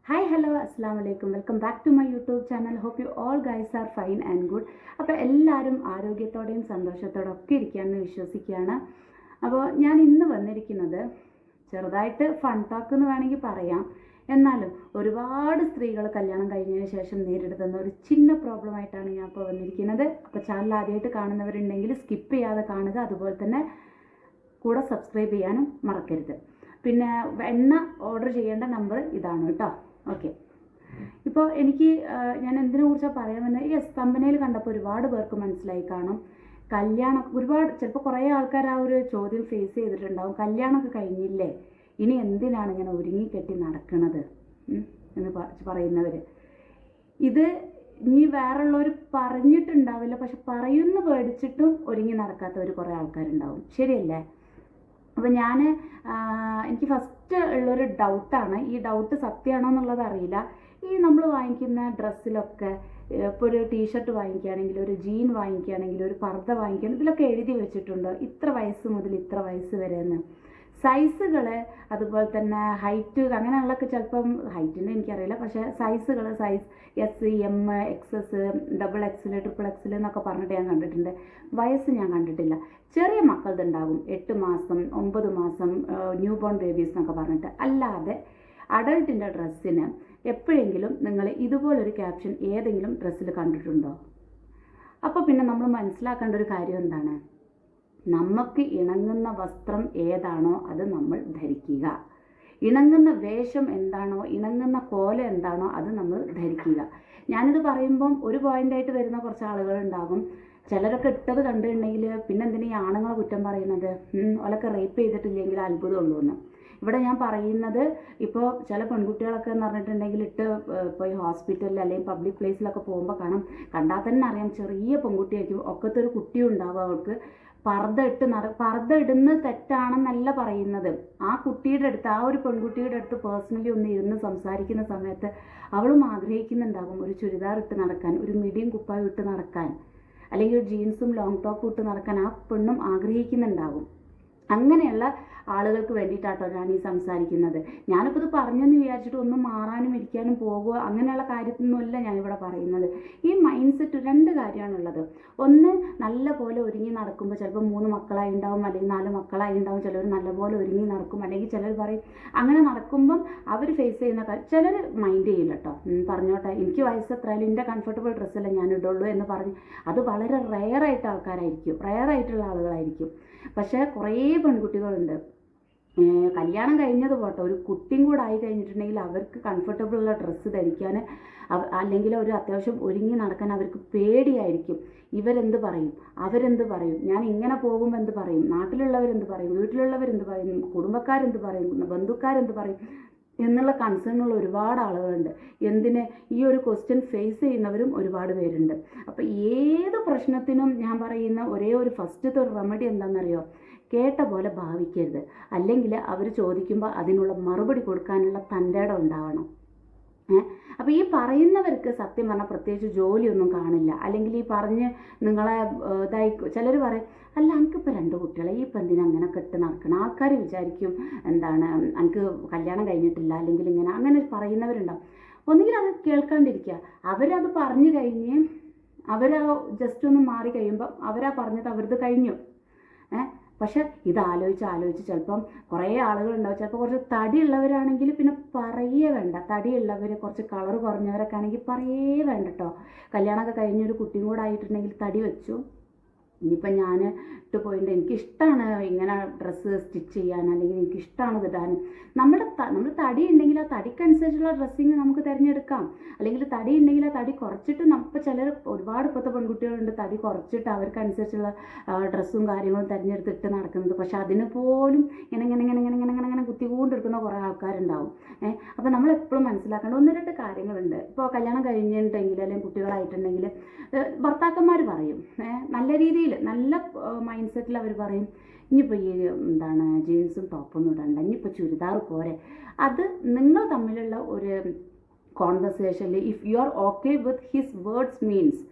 Hi hello അസ്സാം വലൈക്കും welcome back to my YouTube channel. Hope you all guys are fine and good. അപ്പോൾ എല്ലാവരും ആരോഗ്യത്തോടെയും സന്തോഷത്തോടെ ഒക്കെ ഇരിക്കുകയെന്ന് വിശ്വസിക്കുകയാണ്. അപ്പോൾ ഞാൻ ഇന്ന് വന്നിരിക്കുന്നത് ചെറുതായിട്ട് ഫൺ ടോക്ക് എന്ന് വേണമെങ്കിൽ പറയാം. എന്നാലും ഒരുപാട് സ്ത്രീകൾ കല്യാണം കഴിഞ്ഞതിന് ശേഷം നേരിടുന്ന ഒരു ചിന്ന പ്രോബ്ലമായിട്ടാണ് ഞാൻ ഇപ്പോൾ വന്നിരിക്കുന്നത്. അപ്പോൾ ചാനൽ ആദ്യമായിട്ട് കാണുന്നവരുണ്ടെങ്കിൽ സ്കിപ്പ് ചെയ്യാതെ കാണുക. അതുപോലെ തന്നെ കൂടെ സബ്സ്ക്രൈബ് ചെയ്യാനും മറക്കരുത്. പിന്നെ എണ്ണ ഓർഡർ ചെയ്യേണ്ട നമ്പർ ഇതാണ് കേട്ടോ. ഓക്കെ, ഇപ്പോൾ ഞാൻ എന്തിനെ കുറിച്ചാണ് പറയാമെന്ന് കമ്പനിയിൽ കണ്ടപ്പോൾ ഒരുപാട് പേർക്ക് മനസ്സിലായി കാണും. കല്യാണം ഒരുപാട് ചിലപ്പോൾ കുറേ ആൾക്കാർ ആ ഒരു ചോദ്യം ഫേസ് ചെയ്തിട്ടുണ്ടാവും. കല്യാണമൊക്കെ കഴിഞ്ഞില്ലേ, ഇനി എന്തിനാണ് ഇങ്ങനെ ഒരുങ്ങിക്കെട്ടി നടക്കുന്നത് എന്ന് പറയുന്നവർ. ഇത് ഇനി വേറുള്ളവർ പറഞ്ഞിട്ടുണ്ടാവില്ല, പക്ഷെ പറയുന്ന പേടിച്ചിട്ടും ഒരുങ്ങി നടക്കാത്തവർ കുറേ ആൾക്കാരുണ്ടാവും. ശരിയല്ലേ? അപ്പോൾ എനിക്ക് ഫസ്റ്റ് ഉള്ളൊരു ഡൗട്ടാണ്, ഈ ഡൗട്ട് സത്യമാണോ എന്നുള്ളത് അറിയില്ല. ഈ നമ്മൾ വാങ്ങിക്കുന്ന ഡ്രസ്സിലൊക്കെ ഇപ്പോൾ ഒരു ടീഷർട്ട് വാങ്ങിക്കുകയാണെങ്കിൽ, ഒരു ജീൻ വാങ്ങിക്കുകയാണെങ്കിൽ, ഒരു പർദ്ദ വാങ്ങിക്കുകയാണെങ്കിൽ ഇതിലൊക്കെ എഴുതി വെച്ചിട്ടുണ്ടോ ഇത്ര വയസ്സ് മുതൽ ഇത്ര വയസ്സ് വരെ എന്ന്. സൈസുകൾ, അതുപോലെ തന്നെ ഹൈറ്റ്, അങ്ങനെയുള്ളതൊക്കെ ചിലപ്പം ഹൈറ്റിൻ്റെ എനിക്കറിയില്ല, പക്ഷേ സൈസുകൾ size S, M, XS, double XL, triple XL എന്നൊക്കെ പറഞ്ഞിട്ട് ഞാൻ കണ്ടിട്ടുണ്ട്. വയസ്സ് ഞാൻ കണ്ടിട്ടില്ല. ചെറിയ മക്കളുണ്ടാകും, 8 മാസം 9 മാസം ന്യൂ ബോൺ ബേബീസ് എന്നൊക്കെ പറഞ്ഞിട്ട്. അല്ലാതെ അഡൾട്ടിൻ്റെ ഡ്രസ്സിന് എപ്പോഴെങ്കിലും നിങ്ങൾ ഇതുപോലൊരു ക്യാപ്ഷൻ ഏതെങ്കിലും ഡ്രസ്സിൽ കണ്ടിട്ടുണ്ടോ? അപ്പോൾ പിന്നെ നമ്മൾ മനസ്സിലാക്കേണ്ട ഒരു കാര്യം എന്താണ്? നമുക്ക് ഇണങ്ങുന്ന വസ്ത്രം ഏതാണോ അത് നമ്മൾ ധരിക്കുക. ഇണങ്ങുന്ന വേഷം എന്താണോ, ഇണങ്ങുന്ന കോലം എന്താണോ അത് നമ്മൾ ധരിക്കുക. ഞാനിത് പറയുമ്പം ഒരു പോയിൻ്റായിട്ട് വരുന്ന കുറച്ച് ആളുകളുണ്ടാകും. ചിലരൊക്കെ ഇട്ടത് കണ്ടിട്ടുണ്ടെങ്കിൽ പിന്നെ എന്തിനാ ഈ ആണുങ്ങളെ കുറ്റം പറയുന്നത്? ഓലൊക്കെ റേപ്പ് ചെയ്തിട്ടില്ലെങ്കിൽ അത്ഭുതമുള്ളൂ എന്ന്. ഇവിടെ ഞാൻ പറയുന്നത്, ഇപ്പോൾ ചില പെൺകുട്ടികളൊക്കെ എന്ന് പറഞ്ഞിട്ടുണ്ടെങ്കിൽ ഇപ്പോൾ ഈ ഹോസ്പിറ്റലിൽ അല്ലെങ്കിൽ പബ്ലിക് പ്ലേസിലൊക്കെ പോകുമ്പോൾ കണ്ടാൽ തന്നെ അറിയാം, ചെറിയ പെൺകുട്ടിയായിരിക്കും, ഒക്കത്തെ ഒരു കുട്ടിയും ഉണ്ടാവും. അവൾക്ക് പർദ്ദ ഇടുന്നത് തെറ്റാണെന്നല്ല പറയുന്നത്. ആ കുട്ടിയുടെ അടുത്ത്, ആ ഒരു പെൺകുട്ടിയുടെ അടുത്ത് പേഴ്സണലി ഒന്ന് ഇരുന്ന് സംസാരിക്കുന്ന സമയത്ത് അവളും ആഗ്രഹിക്കുന്നുണ്ടാകും ഒരു ചുരിദാർ ഇട്ട് നടക്കാൻ, ഒരു മിഡിയും കുപ്പായും ഇട്ട് നടക്കാൻ, അല്ലെങ്കിൽ ഒരു ജീൻസും ലോങ് ടോപ്പും ഇട്ട് നടക്കാൻ ആ പെണ്ണും ആഗ്രഹിക്കുന്നുണ്ടാകും. അങ്ങനെയുള്ള ആളുകൾക്ക് വേണ്ടിയിട്ടാട്ടോ ഞാൻ ഈ സംസാരിക്കുന്നത്. ഞാനിപ്പോൾ ഇത് പറഞ്ഞെന്ന് വിചാരിച്ചിട്ട് ഒന്നും മാറാനും ഇരിക്കാനും പോകുക അങ്ങനെയുള്ള കാര്യത്തിനൊന്നുമല്ല ഞാനിവിടെ പറയുന്നത്. ഈ മൈൻഡ് സെറ്റ് 2 കാര്യമാണുള്ളത്. ഒന്ന്, നല്ല പോലെ ഒരുങ്ങി നടക്കുമ്പോൾ ചിലപ്പോൾ 3 മക്കളായി ഉണ്ടാവും, അല്ലെങ്കിൽ 4 മക്കളായി ഉണ്ടാവും. ചിലർ നല്ലപോലെ ഒരുങ്ങി നടക്കും, അല്ലെങ്കിൽ ചിലർ പറയും അങ്ങനെ നടക്കുമ്പം അവർ ഫേസ് ചെയ്യുന്ന ചിലർ മൈൻഡ് ചെയ്യില്ല കേട്ടോ. പറഞ്ഞോട്ടെ, എനിക്ക് വയസ്സ് എത്രയായാലും എൻ്റെ കംഫർട്ടബിൾ ഡ്രസ്സല്ലേ ഞാൻ ഇടുള്ളൂ എന്ന് പറഞ്ഞ് അത് വളരെ റെയറായിട്ട് ആൾക്കാരായിരിക്കും, റെയറായിട്ടുള്ള ആളുകളായിരിക്കും. പക്ഷേ കുറേ പെൺകുട്ടികളുണ്ട്, കല്യാണം കഴിഞ്ഞത് പോട്ടെ, ഒരു കുട്ടിയും കൂടെ ആയി കഴിഞ്ഞിട്ടുണ്ടെങ്കിൽ അവർക്ക് കംഫർട്ടബിളുള്ള ഡ്രസ്സ് ധരിക്കാൻ, അല്ലെങ്കിൽ ഒരു അത്യാവശ്യം ഒരുങ്ങി നടക്കാൻ അവർക്ക് പേടിയായിരിക്കും. ഇവരെന്ത് പറയും, അവരെന്ത് പറയും, ഞാൻ ഇങ്ങനെ പോകുമ്പോൾ എന്ത് പറയും, നാട്ടിലുള്ളവരെന്ത് പറയും, വീട്ടിലുള്ളവരെന്ത് പറയും, കുടുംബക്കാരെന്ത് പറയും, ബന്ധുക്കാരെന്ത് പറയും എന്നുള്ള കൺസേണുള്ള ഒരുപാട് ആളുകളുണ്ട്. ഈ ഒരു ക്വസ്റ്റ്യൻ ഫേസ് ചെയ്യുന്നവരും ഒരുപാട് പേരുണ്ട്. അപ്പോൾ ഏത് പ്രശ്നത്തിനും ഞാൻ പറയുന്ന ഒരേ ഒരു ഫസ്റ്റത്തെ ഒരു റെമഡി എന്താണെന്നറിയോ? കേട്ട പോലെ ഭാവിക്കരുത്. അല്ലെങ്കിൽ അവർ ചോദിക്കുമ്പോൾ അതിനുള്ള മറുപടി കൊടുക്കാനുള്ള തൻ്റെ ഇടം ഉണ്ടാവണം. അപ്പോൾ ഈ പറയുന്നവർക്ക് സത്യം പറഞ്ഞാൽ പ്രത്യേകിച്ച് ജോലിയൊന്നും കാണില്ല. അല്ലെങ്കിൽ ഈ പറഞ്ഞ് നിങ്ങളെ ചിലർ പറയും, അല്ല എനിക്കിപ്പോൾ 2 കുട്ടികളെ, ഈ ഇപ്പം എന്തിനാ അങ്ങനെ കെട്ട് നടക്കണം? ആൾക്കാർ വിചാരിക്കും എനിക്ക് കല്യാണം കഴിഞ്ഞിട്ടില്ല, അല്ലെങ്കിൽ അങ്ങനെ പറയുന്നവരുണ്ടാവും. ഒന്നുകിൽ അത് കേൾക്കാണ്ടിരിക്കുക. അവരത് പറഞ്ഞു കഴിഞ്ഞ് ജസ്റ്റ് ഒന്ന് മാറി കഴിയുമ്പം അവരാ പറഞ്ഞത് അവരത് കഴിഞ്ഞു. പക്ഷെ ഇത് ആലോചിച്ച് ചിലപ്പം കുറേ ആളുകളുണ്ടാവും. ചിലപ്പോൾ കുറച്ച് തടിയുള്ളവരാണെങ്കിൽ പിന്നെ പറയേ വേണ്ട. തടിയുള്ളവർ, കുറച്ച് കളർ കുറഞ്ഞവരൊക്കെ ആണെങ്കിൽ പറയേ വേണ്ട കേട്ടോ. കല്യാണമൊക്കെ കഴിഞ്ഞൊരു കുട്ടിയും കൂടെ ആയിട്ടുണ്ടെങ്കിൽ തടി വെച്ചു. ഇനിയിപ്പം ഞാൻ ഇട്ട് പോയിട്ട് എനിക്കിഷ്ടമാണ് ഇങ്ങനെ ഡ്രസ്സ് സ്റ്റിച്ച് ചെയ്യാൻ, അല്ലെങ്കിൽ എനിക്കിഷ്ടമാണ് ഇതിടാനും. നമ്മൾ തടി ഉണ്ടെങ്കിൽ ആ തടിക്കനുസരിച്ചുള്ള ഡ്രസ്സിങ് നമുക്ക് തിരഞ്ഞെടുക്കാം. അല്ലെങ്കിൽ തടി ഉണ്ടെങ്കിൽ ആ തടി കുറച്ചിട്ട് ഇപ്പോൾ ചിലർ ഒരുപാട് ഇപ്പോഴത്തെ പെൺകുട്ടികളുണ്ട് തടി കുറച്ചിട്ട് അവർക്കനുസരിച്ചുള്ള ഡ്രസ്സും കാര്യങ്ങളും തിരഞ്ഞെടുത്തിട്ട് നടക്കുന്നത്. പക്ഷെ അതിന് പോലും ഇങ്ങനെ കുത്തിക്കൊണ്ടിരിക്കുന്ന കുറേ ആൾക്കാരുണ്ടാവും. അപ്പോൾ നമ്മൾ എപ്പോഴും മനസ്സിലാക്കേണ്ട 1-2 കാര്യങ്ങളുണ്ട്. ഇപ്പോൾ കല്യാണം കഴിഞ്ഞിട്ടുണ്ടെങ്കിൽ അല്ലെങ്കിൽ കുട്ടികളായിട്ടുണ്ടെങ്കിൽ ഭർത്താക്കന്മാർ പറയും, നല്ല രീതിയിൽ നല്ല മൈൻഡ് സെറ്റിൽ അവർ പറയും, ഇനിയിപ്പോൾ ഈ ജീൻസും ടോപ്പൊന്നും ഇടണ്ട, ഇനിയിപ്പോൾ ചുരിദാർ പോരെ. അത് നിങ്ങൾ തമ്മിലുള്ള ഒരു കോൺവെർസേഷനിൽ if you are okay with his words means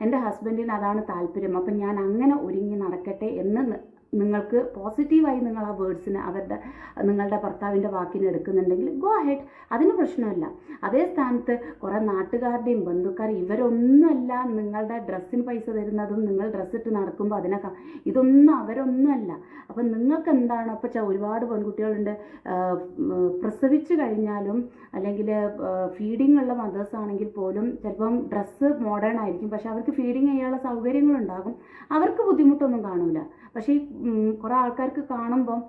എൻ്റെ ഹസ്ബൻഡിന് അതാണ് താല്പര്യം, അപ്പം ഞാൻ അങ്ങനെ ഒരുങ്ങി നടക്കട്ടെ എന്ന് നിങ്ങൾക്ക് പോസിറ്റീവായി നിങ്ങൾ ആ വേർഡ്സിന് നിങ്ങളുടെ ഭർത്താവിൻ്റെ വാക്കിന് എടുക്കുന്നുണ്ടെങ്കിൽ ഗോ ഹെഡ്, അതിന് പ്രശ്നമില്ല. അതേ സ്ഥാനത്ത് കുറേ നാട്ടുകാരുടെയും ബന്ധുക്കാരും ഇവരൊന്നുമല്ല നിങ്ങളുടെ ഡ്രസ്സിന് പൈസ തരുന്നതും നിങ്ങൾ ഡ്രസ്സ് ഇട്ട് നടക്കുമ്പോൾ അതിനൊക്കെ ഇതൊന്നും അവരൊന്നുമല്ല. അപ്പം നിങ്ങൾക്ക് എന്താണ് അപ്പോൾ ഒരുപാട് പെൺകുട്ടികളുണ്ട് പ്രസവിച്ച് കഴിഞ്ഞാലും അല്ലെങ്കിൽ ഫീഡിങ് ഉള്ള മദേഴ്സ് ആണെങ്കിൽ പോലും ചിലപ്പം ഡ്രസ്സ് മോഡേൺ ആയിരിക്കും, പക്ഷെ അവർക്ക് ഫീഡിങ് ചെയ്യാനുള്ള സൗകര്യങ്ങളുണ്ടാകും, അവർക്ക് ബുദ്ധിമുട്ടൊന്നും കാണൂല. പക്ഷേ ഈ കുറേ ആൾക്കാർക്ക് കാണുമ്പം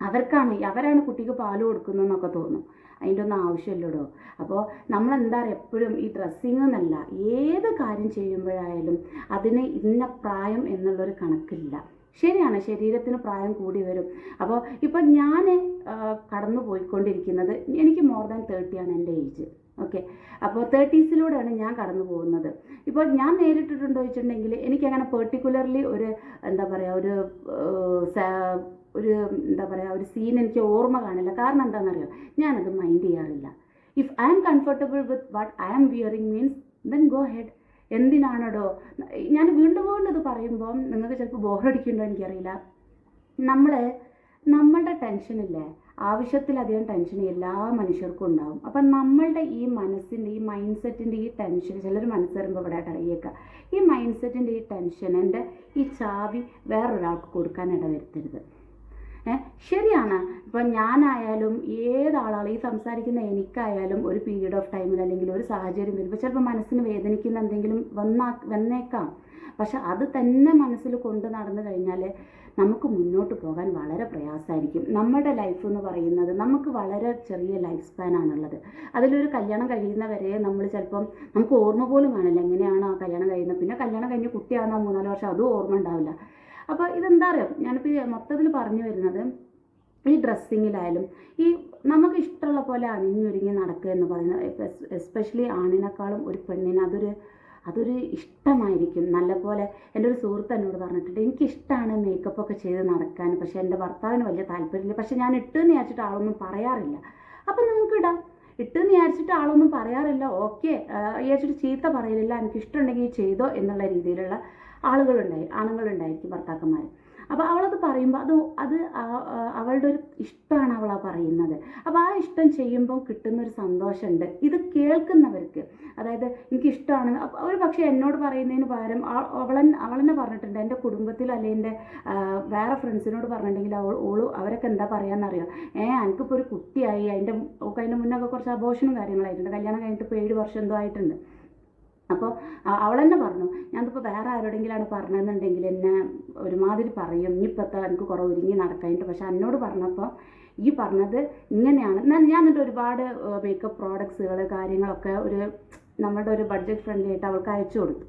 അവരാണ് കുട്ടിക്ക് പാല് കൊടുക്കുന്നതെന്നൊക്കെ തോന്നും. അതിൻ്റെ ഒന്നും ആവശ്യമില്ലടോ. അപ്പോൾ നമ്മളെന്താ പറയുക, എപ്പോഴും ഈ ഡ്രസ്സിങ് എന്നല്ല ഏത് കാര്യം ചെയ്യുമ്പോഴായാലും അതിന് ഇന്ന പ്രായം എന്നുള്ളൊരു കണക്കില്ല. ശരിയാണ്, ശരീരത്തിന് പ്രായം കൂടി വരും. അപ്പോൾ ഇപ്പോൾ ഞാൻ കടന്നു പോയിക്കൊണ്ടിരിക്കുന്നത്, എനിക്ക് മോർ ദാൻ 30 ആണ് എൻ്റെ ഏജ്. ഓക്കെ, അപ്പോൾ 30s ഞാൻ കടന്നു പോകുന്നത്. ഇപ്പോൾ ഞാൻ നേരിട്ടിട്ടുണ്ടോ വെച്ചിട്ടുണ്ടെങ്കിൽ എനിക്കങ്ങനെ പെർട്ടിക്കുലർലി ഒരു എന്താ പറയുക ഒരു സീൻ എനിക്ക് ഓർമ്മ കാണില്ല. കാരണം എന്താണെന്നറിയോ, ഞാനത് മൈൻഡ് ചെയ്യാറില്ല. If I am comfortable with what I am wearing means then go ahead. എന്തിനാണോ ഞാൻ വീണ്ടും ഇത് പറയുമ്പോൾ നിങ്ങൾക്ക് ചിലപ്പോൾ ബോറടിക്കുന്നുണ്ടോ എനിക്കറിയില്ല. നമ്മളുടെ ടെൻഷനില്ലേ, ആവശ്യത്തിലധികം ടെൻഷൻ എല്ലാ മനുഷ്യർക്കും ഉണ്ടാകും. അപ്പം നമ്മളുടെ ഈ മനസ്സിൻ്റെ ഈ മൈൻഡ് സെറ്റിൻ്റെ ഈ ടെൻഷൻ, ചിലർ മനസ്സ് വരുമ്പോൾ ഇവിടെ അറിയേക്കാം, ഈ മൈൻഡ് സെറ്റിൻ്റെ ഈ ടെൻഷനിൻ്റെ ഈ ചാവി വേറൊരാൾക്ക് കൊടുക്കാൻ ഇടവരുത്തരുത്. ശരിയാണ്, ഇപ്പം ഞാനായാലും ഏതാളാണ് ഈ സംസാരിക്കുന്ന എനിക്കായാലും ഒരു പീരീഡ് ഓഫ് ടൈമിൽ അല്ലെങ്കിൽ ഒരു സാഹചര്യം വരുമ്പോൾ ചിലപ്പോൾ മനസ്സിന് വേദനിക്കുന്ന എന്തെങ്കിലും വന്നേക്കാം. പക്ഷെ അത് തന്നെ മനസ്സിൽ കൊണ്ട് നടന്നു കഴിഞ്ഞാൽ നമുക്ക് മുന്നോട്ട് പോകാൻ വളരെ പ്രയാസമായിരിക്കും. നമ്മുടെ ലൈഫ് എന്ന് പറയുന്നത് നമുക്ക് വളരെ ചെറിയ ലൈഫ് സ്പാനാണുള്ളത്. അതിലൊരു കല്യാണം കഴിയുന്നവരെ നമ്മൾ ചിലപ്പം നമുക്ക് ഓർമ്മ പോലും കാണില്ല എങ്ങനെയാണ് ആ കല്യാണം കഴിയുന്നത്. പിന്നെ കല്യാണം കഴിഞ്ഞ് കുട്ടിയാകുന്ന 3-4 വർഷം അതും ഓർമ്മ ഉണ്ടാവില്ല. അപ്പോൾ ഇതെന്താ അറിയാം, ഞാനിപ്പോൾ മൊത്തത്തിൽ പറഞ്ഞു വരുന്നത് ഈ ഡ്രസ്സിങ്ങിലായാലും ഈ നമുക്ക് ഇഷ്ടമുള്ള പോലെ അണിഞ്ഞൊരുങ്ങി നടക്കുക എന്ന് പറയുന്നത്, എസ്പെഷ്യലി ആണിനേക്കാളും ഒരു പെണ്ണിന് അതൊരു ഇഷ്ടമായിരിക്കും. നല്ലപോലെ എൻ്റെ ഒരു സുഹൃത്ത് എന്നോട് പറഞ്ഞിട്ടുണ്ട്, എനിക്കിഷ്ടമാണ് മേക്കപ്പൊക്കെ ചെയ്ത് നടക്കാൻ, പക്ഷേ എൻ്റെ ഭർത്താവിന് വലിയ താല്പര്യമില്ല. പക്ഷേ ഞാൻ ഇട്ടെന്ന് വിചാരിച്ചിട്ട് ആളൊന്നും പറയാറില്ല. അപ്പം നിങ്ങൾക്ക് ഇടാം, ഇട്ടെന്ന് വിചാരിച്ചിട്ട് ആളൊന്നും പറയാറില്ല, ഓക്കെ വിചാരിച്ചിട്ട് ചീത്ത പറയില്ല, എനിക്കിഷ്ടമുണ്ടെങ്കിൽ ചെയ്തോ എന്നുള്ള രീതിയിലുള്ള ആണുങ്ങളുണ്ടായിരിക്കും ഭർത്താക്കന്മാർ. അപ്പോൾ അവളത് പറയുമ്പോൾ അത് അവളുടെ ഒരു ഇഷ്ടമാണ് അവൾ പറയുന്നത്. അപ്പോൾ ആ ഇഷ്ടം ചെയ്യുമ്പം കിട്ടുന്നൊരു സന്തോഷമുണ്ട് ഇത് കേൾക്കുന്നവർക്ക്. അതായത് എനിക്കിഷ്ടമാണ് ഒരു പക്ഷേ എന്നോട് പറയുന്നതിന് പകരം അവളെന്നെ പറഞ്ഞിട്ടുണ്ട്, എൻ്റെ കുടുംബത്തിൽ അല്ലെങ്കിൽ എൻ്റെ വേറെ ഫ്രണ്ട്സിനോട് പറഞ്ഞിട്ടുണ്ടെങ്കിൽ അവരൊക്കെ എന്താ പറയാമെന്നറിയാം, എനിക്കിപ്പോൾ ഒരു കുട്ടിയായി, അതിൻ്റെ മുന്നൊക്കെ കുറച്ച് അബോഷനും കാര്യങ്ങളായിട്ടുണ്ട്, കല്യാണം കഴിഞ്ഞിട്ട് ഇപ്പോൾ 7 വർഷം എന്തോ ആയിട്ടുണ്ട്. അപ്പോൾ അവളെന്നെ പറഞ്ഞു, ഞാനിപ്പോൾ വേറെ ആരോടെങ്കിലാണ് പറഞ്ഞതെന്നുണ്ടെങ്കിൽ എന്നെ ഒരുമാതിരി പറയും, ഇനിയിപ്പോൾ എനിക്ക് കുറേ ഒരുങ്ങി നടക്കാനായിട്ട്. പക്ഷെ എന്നോട് പറഞ്ഞപ്പോൾ ഈ പറഞ്ഞത് ഇങ്ങനെയാണ്. ഞാൻ എന്നിട്ട് ഒരുപാട് മേക്കപ്പ് പ്രോഡക്ട്സുകൾ കാര്യങ്ങളൊക്കെ നമ്മളുടെ ഒരു ബഡ്ജറ്റ് ഫ്രണ്ട്ലി ആയിട്ട് അവൾക്ക് അയച്ചു കൊടുത്തു.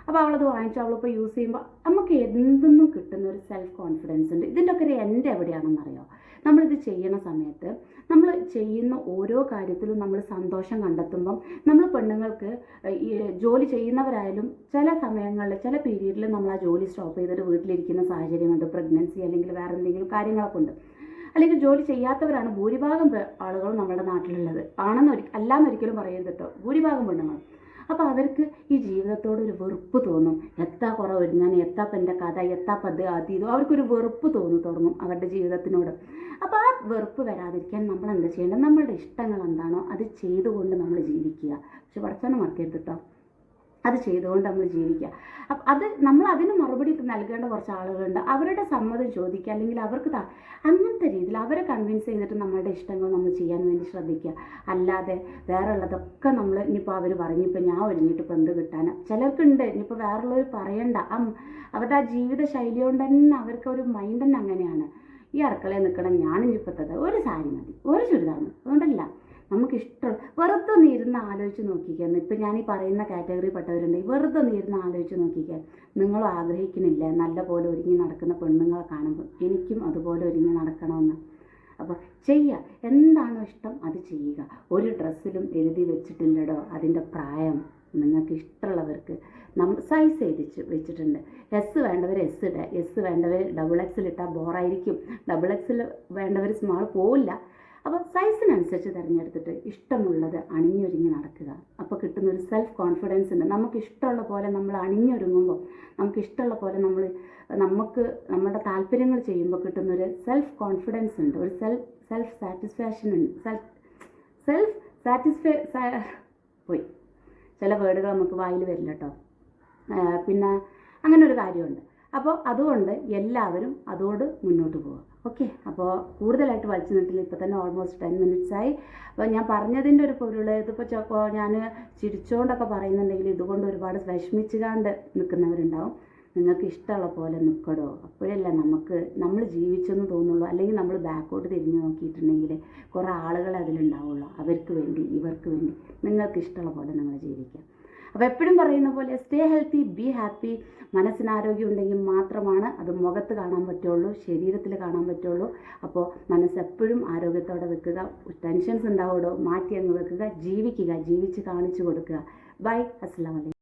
അപ്പോൾ അവളത് വാങ്ങിച്ചു, അവളിപ്പോൾ യൂസ് ചെയ്യുമ്പോൾ നമുക്ക് എന്തെന്നും കിട്ടുന്ന ഒരു സെൽഫ് കോൺഫിഡൻസ് ഉണ്ട്. ഇതിൻ്റെ ഒക്കെ ഒരു എൻ്റെ എവിടെയാണെന്നറിയോ, നമ്മളിത് ചെയ്യുന്ന സമയത്ത് നമ്മൾ ചെയ്യുന്ന ഓരോ കാര്യത്തിലും നമ്മൾ സന്തോഷം കണ്ടെത്തുമ്പം നമ്മൾ പെണ്ണുങ്ങൾക്ക് ജോലി ചെയ്യുന്നവരായാലും ചില സമയങ്ങളിൽ ചില പീരീഡിൽ നമ്മൾ ആ ജോലി സ്റ്റോപ്പ് ചെയ്തിട്ട് വീട്ടിലിരിക്കുന്ന സാഹചര്യമുണ്ട്, പ്രഗ്നൻസി അല്ലെങ്കിൽ വേറെ എന്തെങ്കിലും കാര്യങ്ങളൊക്കെ ഉണ്ട്. അല്ലെങ്കിൽ ജോലി ചെയ്യാത്തവരാണ് ഭൂരിഭാഗം ആളുകളും നമ്മുടെ നാട്ടിലുള്ളത്. അല്ലാന്നൊരിക്കലും പറയരുത് കേട്ടോ, ഭൂരിഭാഗം പെണ്ണുങ്ങളും. അപ്പോൾ അവർക്ക് ഈ ജീവിതത്തോടൊരു വെറുപ്പ് തോന്നും. എത്താ കുറേ ഒരുങ്ങാൻ, എത്താപ്പം എൻ്റെ കഥ, എത്താപ്പത് അതീതോ, അവർക്കൊരു വെറുപ്പ് തുടങ്ങും അവരുടെ ജീവിതത്തിനോട്. അപ്പോൾ ആ വെറുപ്പ് വരാതിരിക്കാൻ നമ്മൾ എന്താ ചെയ്യേണ്ടത്, നമ്മളുടെ ഇഷ്ടങ്ങൾ എന്താണോ അത് ചെയ്തുകൊണ്ട് നമ്മൾ ജീവിക്കുക. പക്ഷെ പഠിച്ചോനെ മറക്കരുത് കേട്ടോ, അത് ചെയ്തുകൊണ്ട് നമ്മൾ ജീവിക്കുക. അപ്പം നമ്മൾ അതിന് മറുപടി നൽകേണ്ട കുറച്ച് ആളുകളുണ്ട്. അവരുടെ സമ്മതം ചോദിക്കുക, അല്ലെങ്കിൽ അവർക്ക് അങ്ങനത്തെ രീതിയിൽ അവരെ കൺവിൻസ് ചെയ്തിട്ട് നമ്മളുടെ ഇഷ്ടങ്ങൾ നമ്മൾ ചെയ്യാൻ വേണ്ടി ശ്രദ്ധിക്കുക. അല്ലാതെ വേറെ ഉള്ളതൊക്കെ നമ്മൾ ഇനിയിപ്പോൾ അവർ പറഞ്ഞിപ്പോൾ ഞാൻ ഒരുങ്ങിയിട്ട് ഇപ്പം എന്ത് കിട്ടാൻ ചിലർക്കുണ്ട്. ഇനിയിപ്പോൾ വേറുള്ളവർ പറയണ്ട, അവരുടെ ആ ജീവിത ശൈലി കൊണ്ട് തന്നെ അവർക്ക് ഒരു മൈൻഡ് തന്നെ അങ്ങനെയാണ്. ഈ അടുക്കളയിൽ നിൽക്കണം, ഞാനിപ്പോൾ ഒരു സാരി മതി, ഒരു ചുരിദാർ മതി, അതുകൊണ്ടല്ല നമുക്കിഷ്ടം. വെറുതെ ഒന്ന് ഇരുന്ന് ആലോചിച്ച് നോക്കിക്കുക. ഇപ്പം ഞാൻ ഈ പറയുന്ന കാറ്റഗറിയിൽപ്പെട്ടവരുണ്ട്, വെറുതെ ഒന്ന് ഇരുന്ന് ആലോചിച്ച് നോക്കിക്കുക. നിങ്ങളും ആഗ്രഹിക്കുന്നില്ല നല്ല പോലെ ഒരുങ്ങി നടക്കുന്ന പെണ്ണുങ്ങളെ കാണുമ്പോൾ എനിക്കും അതുപോലെ ഒരുങ്ങി നടക്കണമെന്ന്. അപ്പോൾ ചെയ്യുക, എന്താണോ ഇഷ്ടം അത് ചെയ്യുക. ഒരു ഡ്രസ്സിലും എഴുതി വെച്ചിട്ടില്ലടോ അതിൻ്റെ പ്രായം. നിങ്ങൾക്ക് ഇഷ്ടമുള്ളവർക്ക് സൈസ് എഴുതിച്ച് വെച്ചിട്ടുണ്ട്. എസ് വേണ്ടവർ എസ് ഇടുക, എസ് വേണ്ടവർ XXL ഇട്ടാൽ ബോറായിരിക്കും, XXL വേണ്ടവർ സ്മാൾ പോവില്ല. അപ്പോൾ സൈസിനനുസരിച്ച് തിരഞ്ഞെടുത്തിട്ട് ഇഷ്ടമുള്ളത് അണിഞ്ഞൊരുങ്ങി നടക്കുക. അപ്പോൾ കിട്ടുന്നൊരു സെൽഫ് കോൺഫിഡൻസ് ഉണ്ട്. നമുക്ക് ഇഷ്ടമുള്ള പോലെ നമ്മൾ അണിഞ്ഞൊരുങ്ങുമ്പോൾ, നമുക്ക് ഇഷ്ടമുള്ള പോലെ നമുക്ക് നമ്മുടെ താല്പര്യങ്ങൾ ചെയ്യുമ്പോൾ കിട്ടുന്നൊരു സെൽഫ് കോൺഫിഡൻസ് ഉണ്ട്, ഒരു സെൽഫ് സാറ്റിസ്ഫാക്ഷൻ ഉണ്ട്. പോയി ചില വേർഡുകൾ നമുക്ക് വായിൽ വരില്ല കേട്ടോ. പിന്നെ അങ്ങനെ ഒരു കാര്യമുണ്ട്. അപ്പോൾ അതുകൊണ്ട് എല്ലാവരും അതോട് മുന്നോട്ട് പോവുക. ഓക്കെ, അപ്പോൾ കൂടുതലായിട്ട് വലിച്ചു നീട്ടില്ല. ഇപ്പോൾ തന്നെ ഓൾമോസ്റ്റ് 10 minutes ആയി. അപ്പോൾ ഞാൻ പറഞ്ഞതിൻ്റെ ഒരു പൊരുൾ ഇതിപ്പോൾ ഞാൻ ചിരിച്ചുകൊണ്ടൊക്കെ പറയുന്നുണ്ടെങ്കിൽ ഇതുകൊണ്ട് ഒരുപാട് വിഷമിച്ചുകാണ്ട് നിൽക്കുന്നവരുണ്ടാവും. നിങ്ങൾക്ക് ഇഷ്ടമുള്ള പോലെ നിൽക്കടോ, അപ്പോഴല്ല നമ്മൾ ജീവിച്ചെന്ന് തോന്നുള്ളൂ. അല്ലെങ്കിൽ നമ്മൾ ബാക്കോട്ട് തിരിഞ്ഞ് നോക്കിയിട്ടുണ്ടെങ്കിൽ കുറേ ആളുകൾ അതിലുണ്ടാവുള്ളൂ. അവർക്ക് വേണ്ടി, ഇവർക്ക് വേണ്ടി. നിങ്ങൾക്ക് ഇഷ്ടമുള്ള പോലെ നിങ്ങൾ ജീവിക്കാം. അപ്പോൾ എപ്പോഴും പറയുന്ന പോലെ സ്റ്റേ ഹെൽത്തി, ബി ഹാപ്പി. മനസ്സിന് ആരോഗ്യം ഉണ്ടെങ്കിൽ മാത്രമാണ് അത് മുഖത്ത് കാണാൻ പറ്റുള്ളൂ, ശരീരത്തിൽ കാണാൻ പറ്റുള്ളൂ. അപ്പോൾ മനസ്സെപ്പോഴും ആരോഗ്യത്തോടെ വെക്കുക. ടെൻഷൻസ് ഉണ്ടാവുമോ, മാറ്റി അങ്ങ് വെക്കുക. ജീവിക്കുക, ജീവിച്ച് കാണിച്ചു കൊടുക്കുക. ബൈ, അസ്സലാമു അലൈക്കും.